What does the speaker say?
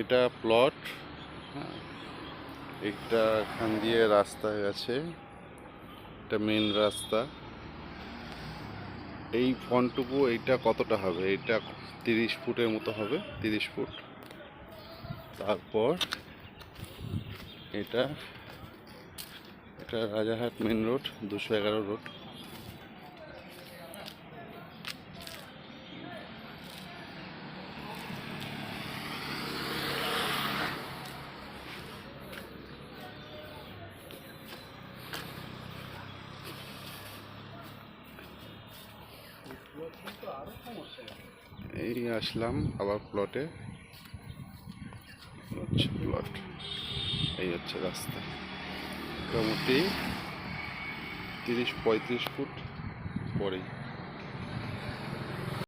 এটা প্লট। হ্যাঁ, একটা এখান দিয়ে রাস্তা গেছে, এটা মেন রাস্তা। এই ফন্টটুকু এইটা কতটা হবে, এটা 30 ফুটের মতো হবে, 30 ফুট। তারপর এটা এটা রাজারহাট মেন রোড, 211 রোড। এই আসলাম আবার প্লটে, হচ্ছে প্লট, এই হচ্ছে রাস্তা। মোটামুটি 30-35 ফুট পরেই।